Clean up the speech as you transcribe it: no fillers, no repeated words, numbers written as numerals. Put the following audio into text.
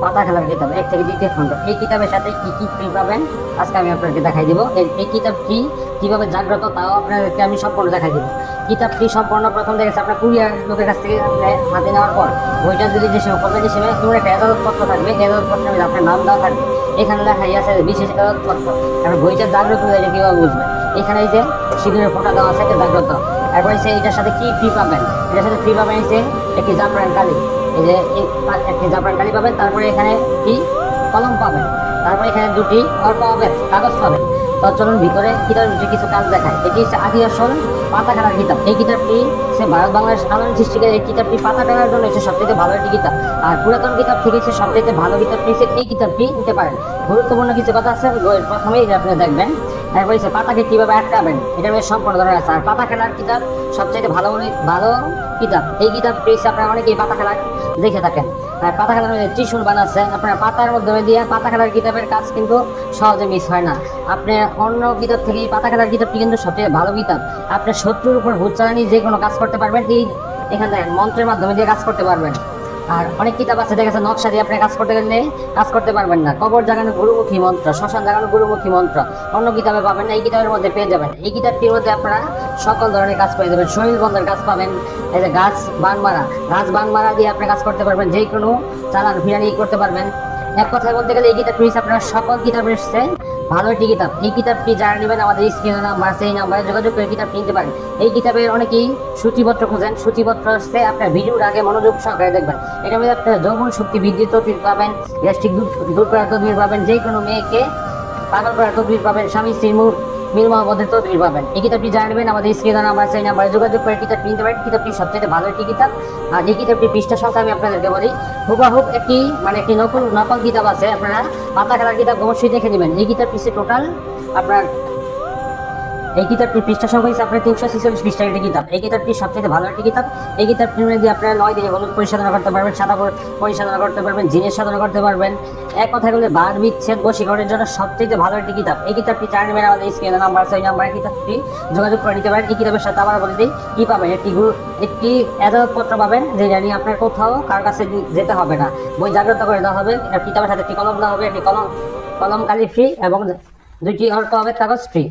পাতা খেলার কিতাব 1 থেকে 2 খণ্ড। এই কিতাবের সাথে কি কি ফ্রি পাবেন আজকে আমি আপনাকে দেখাই দিব। এই কিতাবটি কিভাবে জাগ্রত তাও আপনাদেরকে আমি সম্পূর্ণ দেখাই দিব। কিতাবটি সম্পূর্ণ প্রথম দেখেছে আপনার কুরিয়ার লোকের কাছ থেকে হাতে নেওয়ার পর বইটা যদি যে সময় করবে যে সময় তোমার একটা এজাজতপত্র থাকবে, এজাজতপত্রের মধ্যে আপনার নাম দেওয়া থাকবে, এখানে লেখাই আছে বিশেষ এজাজতপত্র। তারপর বইটা জাগ্রত এটা কীভাবে বুঝবেন, এখানে এই যে সিঁদুরের ফোঁটা দেওয়া আছে এটা জাগ্রত। এরপর এসে এটার সাথে কি ফ্রি পাবেন, এটার সাথে ফ্রি পাবেন এসে একটি জাফরান কালি, এই যে একটি জাফরান কালি পাবেন। তারপরে এখানে কি কলম পাবেন, তারপরে এখানে দুটি অল্প পাবেন কাগজ পাবেন। তো চলুন ভিতরে কিতাবের ভিতরে কিছু কাজ দেখায়। এটি হচ্ছে আদি আসল পাতা খেলার কিতাব। এই কিতাবটি সে ভারত বাংলাদেশ আন্দোলন সৃষ্টিকে এই কিতাবটি পাতা টানার জন্য হচ্ছে সবচেয়ে ভালো একটি কিতাব। আর পুরাতন কিতাব থেকে হচ্ছে সবচেয়ে ভালো কিতাবটি হচ্ছে এই কিতাবটি নিতে পারেন। গুরুত্বপূর্ণ কিছু কথা আছে প্রথমেই আপনি দেখবেন। এরপরে হচ্ছে পাতাকে কীভাবে আটকাবেন এটা বেশ সম্পূর্ণ ধরনের আছে। আর পাতা খেলার কিতাব সবচেয়ে ভালো কিতাব। এই কিতাবটি হচ্ছে আপনারা অনেকেই পাতা খেলা দেখে থাকেন। আর পাতা খেলার মধ্যে ত্রিশূল বানাচ্ছে আপনার পাতার মাধ্যমে দিয়ে। পাতা খেলার কিতাবের কাজ কিন্তু সহজে মিস হয় না। আপনি অন্য কিতাব থেকে পাতা খেলার কিতাবটি কিন্তু সবচেয়ে ভালো কিতাব। আপনি শত্রুর উপর ভূত চালানি যে কোনো কাজ করতে পারবেন। এখান থেকে মন্ত্রের মাধ্যমে দিয়ে কাজ করতে পারবেন। আর অনেক কিতাব আছে দেখা যাচ্ছে নকশা দিয়ে আপনি কাজ করতে গেলে কাজ করতে পারবেন না। কবর জাগানো গুরুমুখী মন্ত্র, শ্মশান জাগানো গুরুমুখী মন্ত্র অন্য কিতাবে পাবেন না, এই কিতাবের মধ্যে পেয়ে যাবেন। এই কিতাবটির মধ্যে আপনারা সকল ধরনের কাজ পেয়ে যাবেন। শরীর বন্ধের কাজ পাবেন, এই যে গাছ বান মারা দিয়ে আপনি কাজ করতে পারবেন, যে কোনো চালান ফিরানি করতে পারবেন। এক কথায় বলতে গেলে এই কিতাবটি আপনারা সকল কিতাব এসছে ভালো একটি কিতাব। এই কিতাবটি যারা নেবেন আমাদের স্ক্রিনে নাম্বার আছে, এই নাম্বারে যোগাযোগ করে কিতাব কিনতে পারেন। এই কিতাবের অনেকেই সূচিপত্র খোঁজেন, সূচিপত্র আসছে আপনার ভিডিওর আগে মনোযোগ সহকারে দেখবেন। এটার মধ্যে আপনার যৌবন শক্তি বৃদ্ধি তদবির পাবেন, গ্যাস্ট্রিক দূর করার তদবির পাবেন, যে কোনো মেয়েকে পাগল করার তদবির পাবেন, স্বামী স্ত্রীর মিল মহব্বতের তদবির পাবেন। এই কিতাবটি যারা নেবেন আমাদের স্ক্রিনে নাম্বার আছে, এই নাম্বারে যোগাযোগ করে কিতাব কিনতে পারেন। কিতাবটি সবচেয়ে ভালো একটি কিতাব। আর এই কিতাবটি পৃষ্ঠা সংখ্যা আমি আপনাদেরকে বলি, হুবাহুব একটি নকল কিতাব আছে। আপনারা পাতা খেলার কিতাব অবশ্যই দেখে নেবেন। এই কিতাবটি টোটাল আপনার এই কিতাবটির পৃষ্ঠা সংখ্যা হচ্ছে আপনার 346 পৃষ্ঠার একটি কিতাব। এই কিতাবটি সবচেয়ে ভালো একটি কিতাব। এই কিতাবটির মধ্যে আপনারা 9 দিনে হলুদ পরিসাধনা করতে পারবেন, সাদা পরিসাধনা করতে পারবেন, জিনের সাধনা করতে পারবেন। এক কথায় বলে বার বিচ্ছেদ বশীকরণের জন্য সবচেয়ে ভালো একটি কিতাব। এই কিতাবটি চার নেবেন আমাদের স্ক্রিনে নাম্বার আছে, ওই নাম্বারে কিতাবটি যোগাযোগ করে নিতে পারেন। এই কিতাবের সাথে আবার বলে দিই কি পাবেন, একটি এজাজতপত্র পাবেন, যেটা নিয়ে আপনার কোথাও কার কাছে যেতে হবে না, বই জাগ্রত করে দেওয়া হবে। কিতাবের সাথে একটি কলম দেওয়া হবে, একটি কলম কালি ফ্রি এবং 2টি অল্প হবে কাগজ ফ্রি।